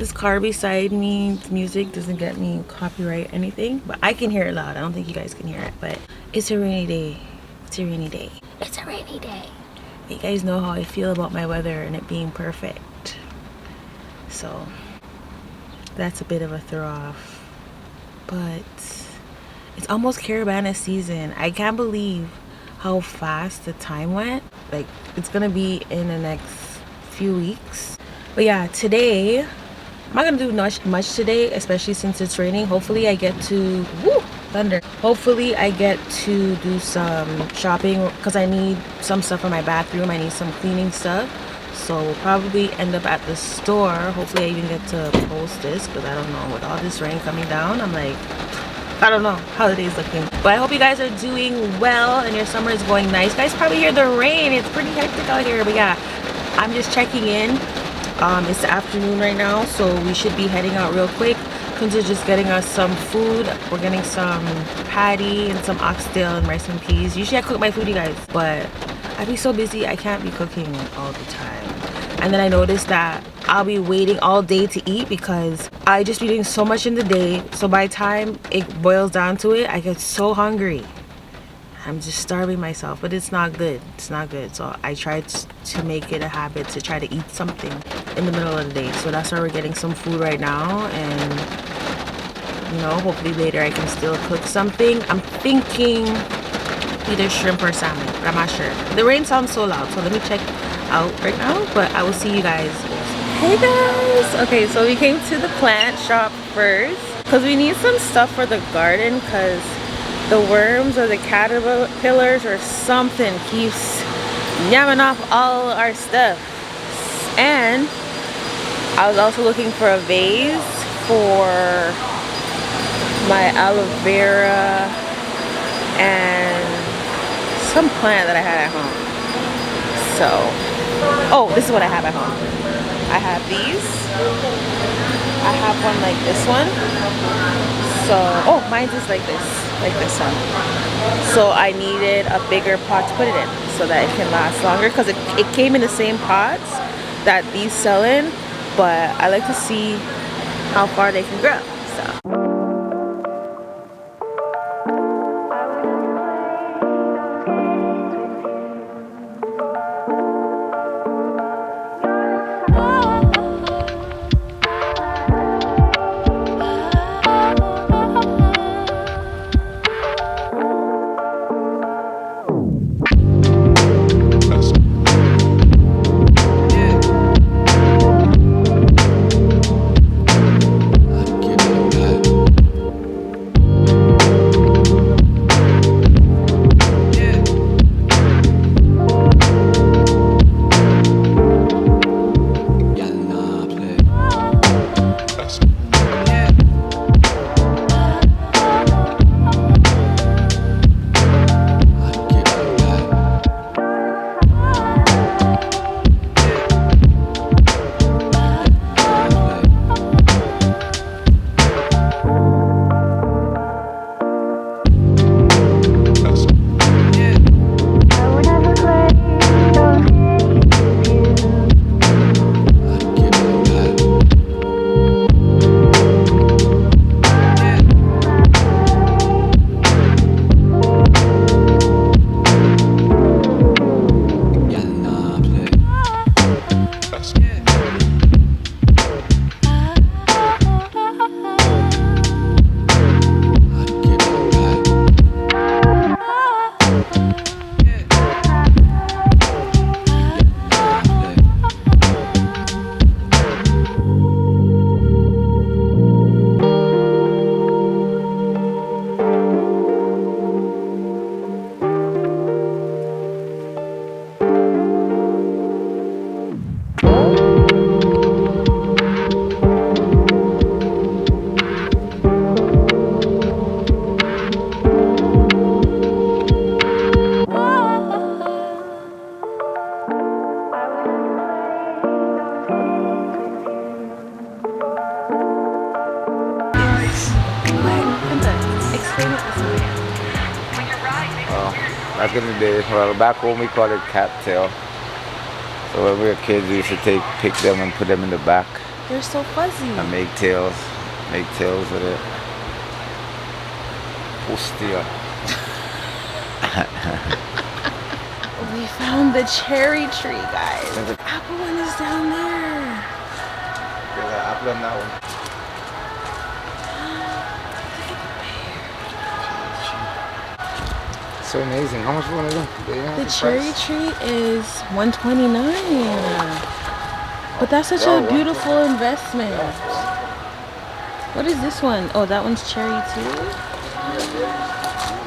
this car beside me, music doesn't get me copyright anything, but I can hear it loud. I don't think you guys can hear it, but it's a rainy day. It's a rainy day. It's a rainy day. You guys know how I feel about my weather and it being perfect. So that's a bit of a throw off. But it's almost Caravana season. I can't believe how fast the time went. Like, it's gonna be in the next few weeks. But yeah, today I'm not gonna do much today, especially since it's raining. Hopefully I get to thunder. Hopefully I get to do some shopping because I need some stuff for my bathroom. I need some cleaning stuff. So we'll probably end up at the store. Hopefully I even get to post this because I don't know, with all this rain coming down, I'm like, I don't know how the day's looking. But I hope you guys are doing well and your summer is going nice. You guys probably hear the rain. It's pretty hectic out here. But yeah, I'm just checking in. It's the afternoon right now, so we should be heading out real quick. Kunta's just getting us some food. We're getting some patty and some oxtail and rice and peas. Usually I cook my food, you guys, but I be so busy I can't be cooking all the time. And then I noticed that I'll be waiting all day to eat because I just be doing so much in the day. So by the time it boils down to it, I get so hungry. I'm just starving myself, but it's not good. It's not good. So I tried to make it a habit to try to eat something in the middle of the day. So that's why we're getting some food right now. And, you know, hopefully later I can still cook something. I'm thinking either shrimp or salmon, but I'm not sure. The rain sounds so loud, so let me check out right now, but I will see you guys. Hey guys! Okay, so we came to the plant shop first because we need some stuff for the garden because the worms or the caterpillars or something keeps yamming off all our stuff. And I was also looking for a vase for my aloe vera and some plant that I had at home. So, oh, this is what I have at home. I have these. I have one like this one. So, oh, mine is like this one. So I needed a bigger pot to put it in so that it can last longer because it came in the same pots that these sell in, but I like to see how far they can grow. So. Back in the day, well, back home we call it cattail. So when we were kids, we used to pick them and put them in the back They're so fuzzy. I make tails with it. Hostia. We found the cherry tree, guys. The apple one is down there. There's an apple on that one. So amazing. How much one of them? The cherry tree is $129. But that's such a beautiful investment. What is this one? Oh, that one's cherry too.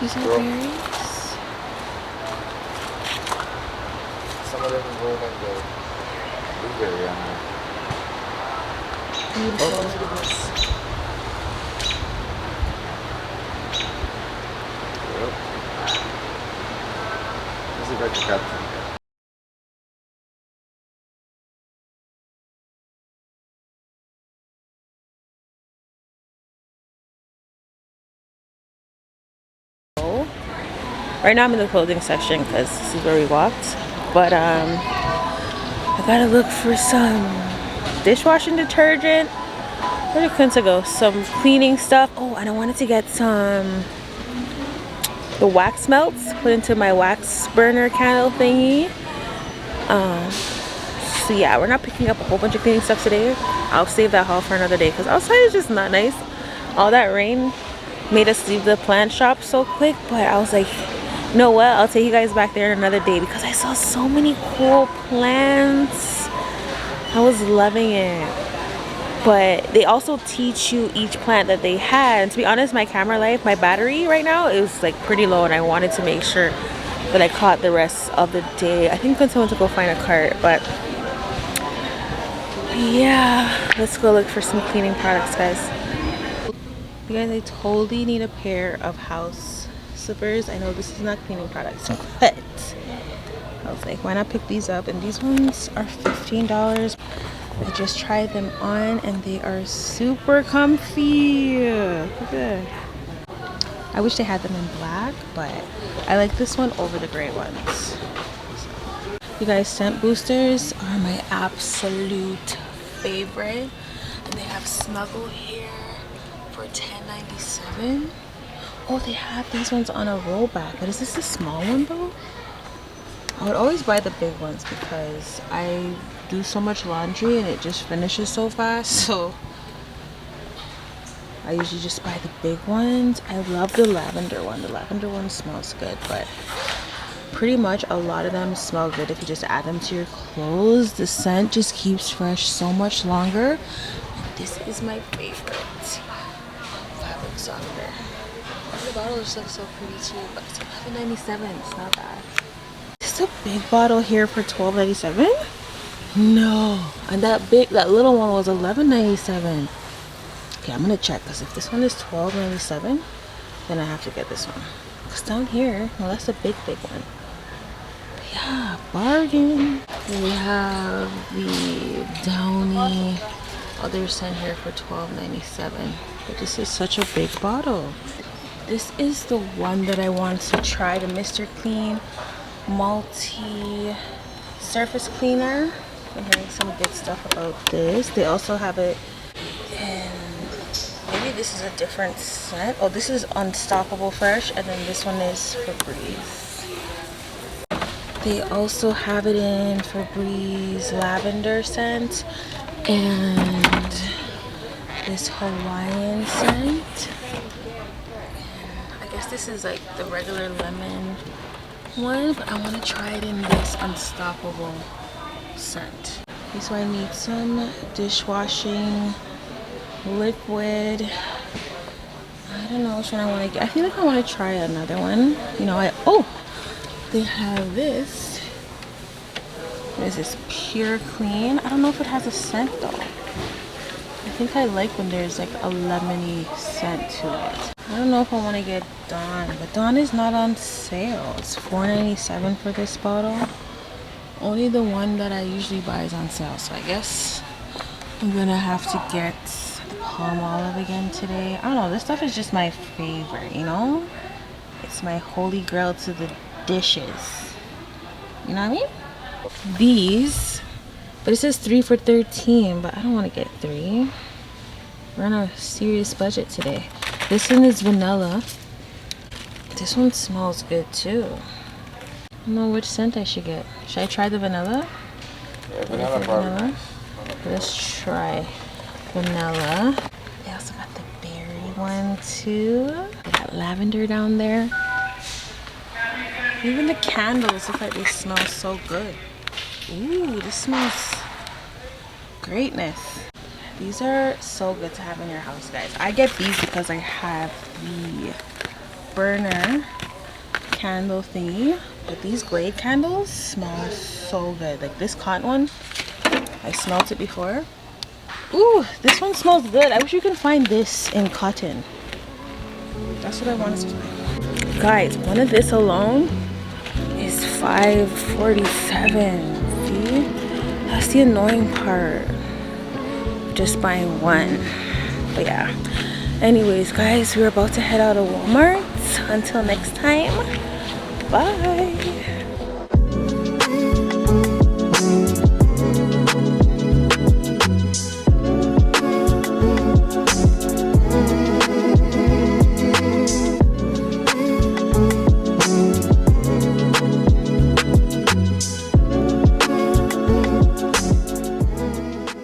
These are berries. Some of them is more like the blueberry on there. Beautiful. Oh, look at this. Yep. This is like a captain. Right now I'm in the clothing section because this is where we walked. But I gotta look for some dishwashing detergent. Where did Quinta go? Some cleaning stuff. Oh, and I wanted to get the wax melts put into my wax burner candle thingy. So yeah, we're not picking up a whole bunch of cleaning stuff today. I'll save that haul for another day because outside is just not nice. All that rain made us leave the plant shop so quick, but I was like, you know what, I'll take you guys back there another day because I saw so many cool plants. I was loving it. But they also teach you each plant that they had. And to be honest, my camera life, my battery right now is like pretty low, and I wanted to make sure that I caught the rest of the day. I think I'm going to go find a cart, but yeah, let's go look for some cleaning products, guys. You guys, I totally need a pair of house slippers. I know this is not cleaning products, but I was like, why not pick these up? And these ones are $15. I just tried them on and they are super comfy. Look at that. I wish they had them in black, but I like this one over the gray ones. You guys, scent boosters are my absolute favorite. And they have Snuggle here for $10.97. Oh, they have these ones on a rollback. But is this a small one though? I would always buy the big ones because I do so much laundry and it just finishes so fast. So I usually just buy the big ones. I love the lavender one. The lavender one smells good, but pretty much a lot of them smell good if you just add them to your clothes. The scent just keeps fresh so much longer. And this is my favorite fabric softener. The bottle just looks so pretty too, but it's $11.97. It's not bad. Is a big bottle here for $12.97? No. And that little one was $11.97. Okay, I'm gonna check because if this one is $12.97, then I have to get this one. Because down here, well, that's a big one. But yeah, bargain. We have the Downy other scent here for $12.97. But this is such a big bottle. This is the one that I want to try, the Mr. Clean multi surface cleaner. I'm hearing some good stuff about this. They also have it in, maybe this is a different scent. Oh, this is Unstoppable Fresh, and then this one is Febreze. They also have it in Febreze lavender scent and this Hawaiian scent. I guess this is like the regular lemon one, but I want to try it in this Unstoppable scent. Okay, so I need some dishwashing liquid. I don't know which one I want to get. I feel like I want to try another one. You know, they have this. What is this? Pure Clean. I don't know if it has a scent though. I think I like when there's like a lemony scent to it. I don't know if I want to get Dawn, but Dawn is not on sale. It's $4.97 for this bottle. Only the one that I usually buy is on sale, so I guess I'm gonna have to get the palm olive again today. I don't know, this stuff is just my favorite, you know? It's my holy grail to the dishes. You know what I mean? These But it says 3 for 13, but I don't want to get 3. We're on a serious budget today. This one is vanilla. This one smells good too. I don't know which scent I should get. Should I try the vanilla? Yeah, vanilla probably. Let's try vanilla. They also got the berry one too. They got lavender down there. Even the candles look like they smell so good. Ooh, this smells greatness. These are so good to have in your house, guys. I get these because I have the burner candle thingy. But these Glade candles smell so good. Like this cotton one, I smelled it before. Ooh, this one smells good. I wish you can find this in cotton. That's what I want to find. Guys, one of this alone is $5.47. See? That's the annoying part. Just buying one. But yeah. Anyways, guys, we're about to head out of Walmart. Until next time. Bye.